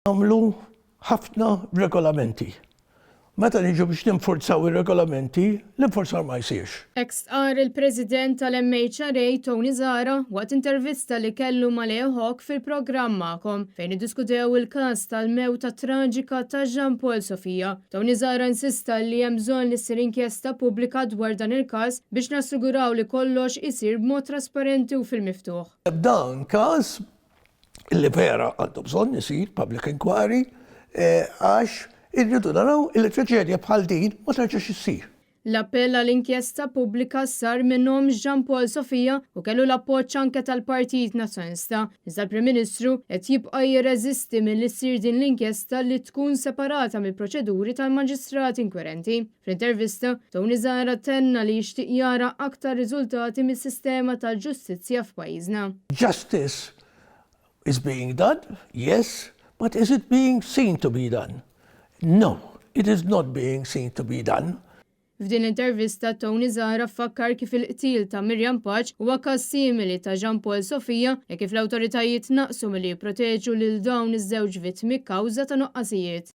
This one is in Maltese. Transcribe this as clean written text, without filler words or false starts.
Għamlu ħafna regolamenti. Meta niġu biex ninforzaw ir-regolamenti, l-infurzar ma jsirx. Ex-qar il-President tal-MHRA Tony Zara waqt intervista li kellu mal-EHOC fil-programm magħkom fejn iddiskutew il-każ tal-mewta traġika ta' Jean Paul Sofia. Tony Zara insista li hemm bżonn li ssir inkjesta pubblika dwar dan il-każ biex nassiguraw li kollox isir b'mod trasparenti u fil-miftuħ. Dan każ li vera għandu bżonn isir public inquiry għax irridu naraw il-traġedja bħal din ma terġax issir. L-appell għall-inkjesta pubblika sar minnhom Jean Paul Sofia u kellu l-appoġġ anke tal-Partit Nazzjonista. Iżda l-Prim Ministru qed jibqa' jirreżisti milli ssir din l-inkjesta li tkun separata mill-proċeduri tal-maġistrati inkwirenti. Fl-intervista, Tony Zara tenna li jixtieq jara aktar riżultati mis-sistema tal-ġustizzja f'pajjiżna. Justice is being done, yes, but is it being seen to be done? No, it is not being seen to be done. F'din l-intervista Tony Zara fakkar kif il-qtil ta' Miriam Paċ huwa każ simili ta' Jean Paul Sofia e kif l-awtoritajiet naqsu milli jipproteġu lil dawn iż-żewġ vittmi kkawża ta' nuqqasijiet.